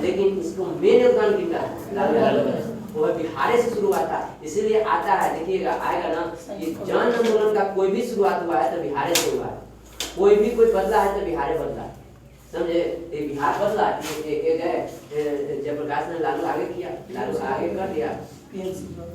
[SPEAKER 1] लेकिन इसको मेन योगदान किसका? लालू यादव का। वो बिहार से शुरू हुआ था, इसीलिए आता है, देखिएगा आएगा ना कि जन आंदोलन का कोई भी शुरुआत हुआ है तो बिहार से हुआ है, कोई भी कोई बदला है तो बिहार बदला, समझे? ये बिहार बदला, ये गए जयप्रकाश ने लालू आगे किया, लालू आगे कर दिया।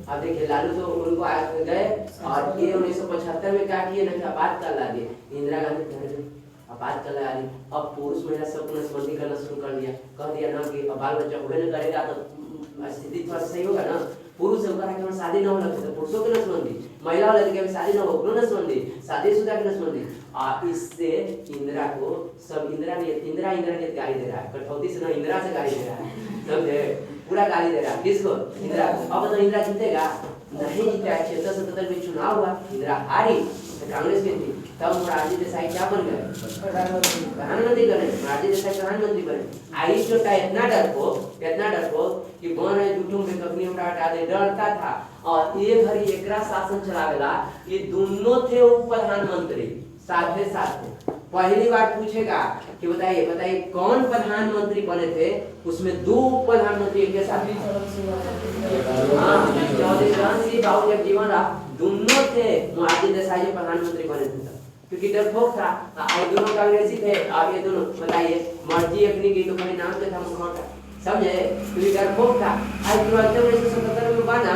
[SPEAKER 1] अब देखिए लालू तो उनको गए और ये 1975 में क्या किए ना, आपातकाल ला दिए, इंदिरा गांधी आपातकाल ला दी। अब पुरुष महिला सबको नसबंदी करना शुरू कर दिया, कह दिया ना कि अब बाल बच्चा होने करेगा तो स्थिति थोड़ा सही होगा ना। पुरुष से कहा कि शादी न हो लगे तो पुरुषों की नसबंदी, महिला लगे कि शादी न हो नसबंदी, शादीशुदा की नसबंदी। इससे इंदिरा को सब इंदिरा ने गाली दे रहा है, कठौती से ना इंदिरा से गाली दे रहा है, समझे? पूरा गाली दे रहा है किसको? इंदिरा। अब तो इंदिरा जीतेगा नहीं जीता, 76-77 में चुनाव हुआ, इंदिरा हारी, कांग्रेस की थी, तब मोरारजी देसाई क्या बन गए? प्रधानमंत्री बने, मोरारजी देसाई प्रधानमंत्री बने। आई छोटा इतना डरपोक कि बन रहे झूठों में कखनी उठा हटा दे, डरता था। और ये घड़ी एकरा शासन चलावेला, ये दोनों थे उप प्रधानमंत्री साथ में। पहली बार पूछेगा कि बताइए कौन प्रधानमंत्री बने थे? उसमें 2 उप प्रधानमंत्री एक साथ, चौधरी चरण सिंह बाबू जगजीवन राम दोनों थे, मोरारजी देसाई जो प्रधानमंत्री बने थे, क्योंकि डरपोक था और दोनों कांग्रेसी थे। अब ये दोनों बताइए मर्जी अपनी की तो कहीं नाम पे था मुखौटा, समझे? क्योंकि डरपोक था। आज तुरंत 1977 में बना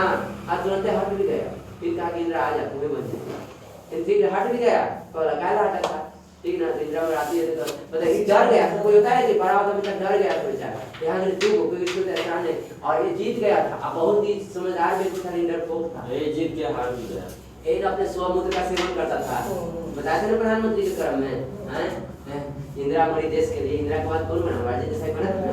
[SPEAKER 1] और तुरंत हट भी गया, फिर कहा कि इंदिरा आ जा तुम्हें बन जाए, फिर हट भी गया तो लगाया हटा था, ठीक ना? इंदिरा और आती है तो बताइए डर गया, कोई होता है कि बड़ा होता बेटा डर गया तो बेचारा यहाँ ने तू कोई इसको ऐसा नहीं, और ये जीत गया था। अब बहुत ही समझदार व्यक्ति था, डरपोक था, ये जीत के हार भी गया। एक अपने स्वमुद्र का सेवन करता था, बताते ना प्रधानमंत्री के क्रम में इंदिरा मरी देश के लिए। इंदिरा के बाद कौन बना? मोरारजी देसाई बना था।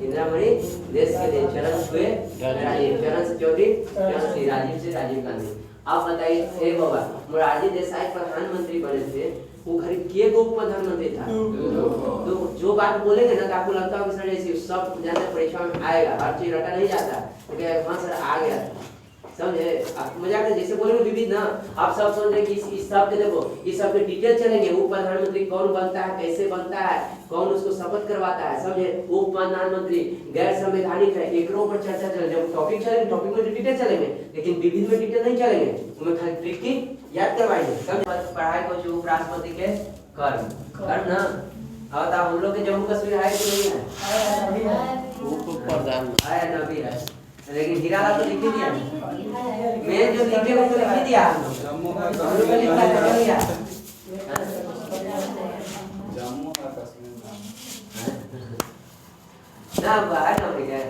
[SPEAKER 1] इंदिरा मरी देश के लिए, चरण छुए चरण से चौधरी, चरण से राजीव से राजीव गांधी। अब बताइए हे बाबा, मोरारजी देसाई प्रधानमंत्री बने थे, वो घड़ी के गो प्रधानमंत्री था? तो जो बात बोलेंगे ना तो आपको लगता है कि सर जैसे सब जानते परीक्षा में आएगा, हर चीज रटा नहीं जाता, तो हाँ सर आ गया, समझे? आप मजाक नहीं, जैसे बोलेंगे विविध ना, आप सब समझे कि इस सब के देखो, इस सब के डिटेल चलेंगे, वो प्रधानमंत्री कौन बनता है, कैसे बनता है, कौन उसको शपथ करवाता है, समझे? वो प्रधानमंत्री गैर संवैधानिक है, एक पर चर्चा चलेगी। जब टॉपिक चलेंगे टॉपिक में डिटेल चलेंगे, लेकिन विविध में डिटेल नहीं चलेंगे, उनमें खाली ट्रिक याद करवाएंगे। पढ़ाई को जो उपराष्ट्रपति के कर्म ना। और हम लोग के जम्मू कश्मीर है कि नहीं है? है नबी है, लेकिन हीरा तो लिख ही दिया, मैं जो लिखे वो तो लिख ही दिया, जम्मू का लिखा जम्मू का कश्मीर ना बाहर ना लिखा है।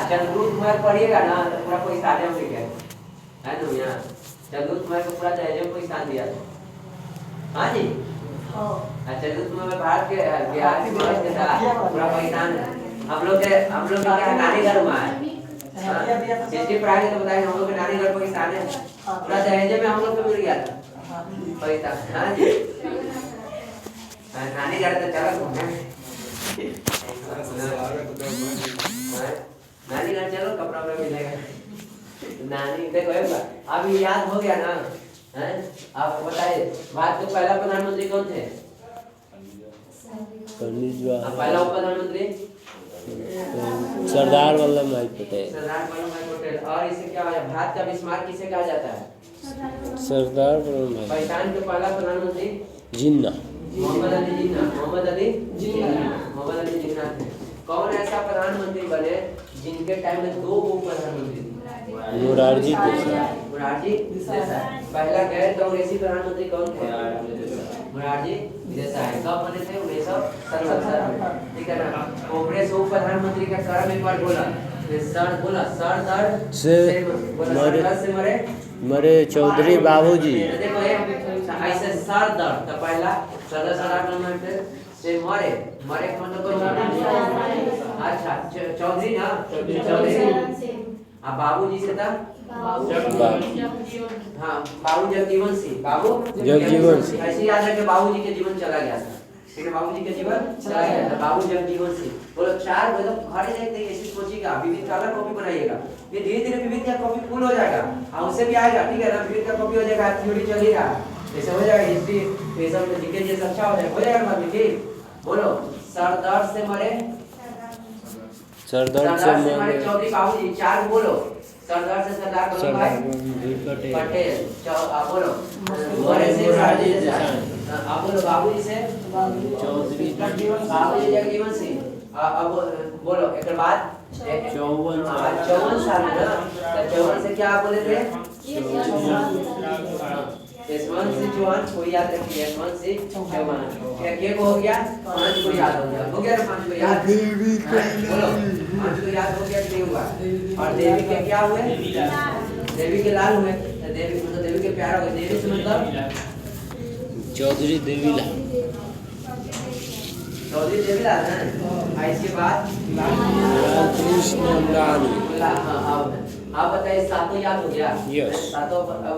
[SPEAKER 1] चंद्रू तुम्हारे पढ़िएगा ना तो पूरा कोई साझा में लिखा है ना भैया? चंद्रू तुम्हारे को पूरा दहेज कोई स्थान दिया था। हाँ जी, चंद्रू तुम्हारे भारत के बिहार के पूरा पाकिस्तान है। हम लोग के क्या नानी घर में है, सिटी पढ़ाई तो बताएंगे, हम लोग के नानी घर पाकिस्तान है, पूरा दहेज में हम लोग को मिल गया था पाकिस्तान। हाँ जी, नानी घर तो चलो नानी घर चलो, कपड़ा में मिलेगा नानी। देखो अभी याद हो गया ना? हैं आप बताइए भारत के पहला प्रधानमंत्री कौन थे? पहला उप प्रधानमंत्री
[SPEAKER 3] सरदार वल्लभ भाई पटेल।
[SPEAKER 1] सरदार वल्लभ भाई पटेल। और इसे क्या है, भारत का बिस्मार्क किसे कहा जाता है?
[SPEAKER 3] सरदार वल्लभ भाई।
[SPEAKER 1] पाकिस्तान के पहला प्रधानमंत्री
[SPEAKER 3] जिन्ना,
[SPEAKER 1] मोहम्मद अली जिन्ना। मोहम्मद अली जिन्ना थे। कौन ऐसा प्रधानमंत्री बने जिनके टाइम में 2 उप प्रधानमंत्री थे?
[SPEAKER 3] मोरारजी देसाई।
[SPEAKER 1] पहला गैर कांग्रेसी प्रधानमंत्री कौन थे? मोरारजी देसाई। कब बने थे? 1977 में, ठीक है ना? कांग्रेस उप प्रधानमंत्री का क्रम एक बार बोला, सरदार से
[SPEAKER 3] मरे चौधरी बाबूजी।
[SPEAKER 1] देखो ऐसे सरदार तो पहला सरदार से मरे का मतलब कोई अच्छा चौधरी ना, चौधरी अब बाबूजी से था
[SPEAKER 3] बाबू
[SPEAKER 1] हाँ बाबू जगजीवन सिंह बाबू
[SPEAKER 3] जगजीवन सिंह।
[SPEAKER 1] ऐसे याद है कि बाबूजी के जीवन चला गया था ठीक है बाबूजी के जीवन चला गया था बाबू जगजीवन सिंह बोलो चार बोलो घर देखते ऐसी सोचिएगा विविध का अलग कॉपी बनाइएगा ये धीरे धीरे विविध का कॉपी फुल हो जाएगा और उससे भी आएगा ठीक है ना विविध का कॉपी हो जाएगा थ्योरी चलेगा ऐसे हो जाएगा हिस्ट्री ये सब में जीके जैसे अच्छा हो जाएगा बात ठीक बोलो सरदार से मरे
[SPEAKER 3] सरदार से
[SPEAKER 1] मरे चौधरी बाबूजी चार बोलो सरदार से सरदार वल्लभ भाई पटेल बोलो मरे से राजी आप बोलो बाबूजी से
[SPEAKER 3] चौधरी
[SPEAKER 1] बाबूजी जगजीवन सिंह अब बोलो एक बाद 54 साल में ना 54 से क्या बोले थे S1 से 54 को याद रखिए S1 से 54 क्या हो गया 5 को याद हो गया ना 5 को याद बोलो 5 को याद हो गया कि नहीं हुआ और देवी के क्या हुए देवी के लाल हुए देवी मतलब देवी के प्यार हो गए देवी से मतलब
[SPEAKER 3] चौधरी देवीलाल
[SPEAKER 1] चौधरी देवीलाल है इसके बाद
[SPEAKER 3] कृष्ण लाल
[SPEAKER 1] आप बताइए सातों याद हो गया
[SPEAKER 3] यस
[SPEAKER 1] सातों अब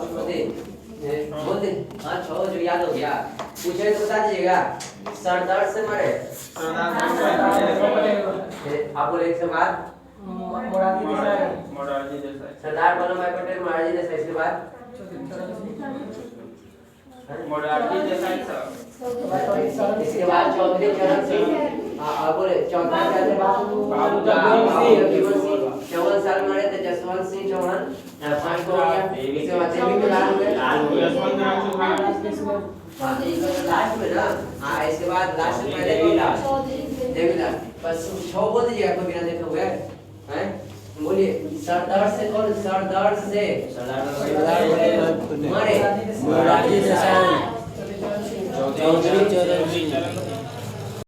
[SPEAKER 1] बोल दे हाँ छो जो याद हो गया पूछे तो बता दीजिएगा सरदार से मरे आप बोले एक से बाद सरदार वल्लभ भाई पटेल मोरारजी देसाई इसके बाद इसके बाद चौधरी चरण सिंह आप बोले चौथा क्या थे बाबू जगजीवन सिंह 54 साल मरे थे जसवंत सिंह चौहान 5 को हो गया इसके बाद देवी के लाल हुए लास्ट में ना हाँ इसके बाद लास्ट में पहले देवीलाल बस 6 बोल दीजिएगा कोई बिना देखे हुए हैं बोलिए सरदार से कौन सरदार से मरे
[SPEAKER 3] मोरारजी देसाई चौधरी चरण सिंह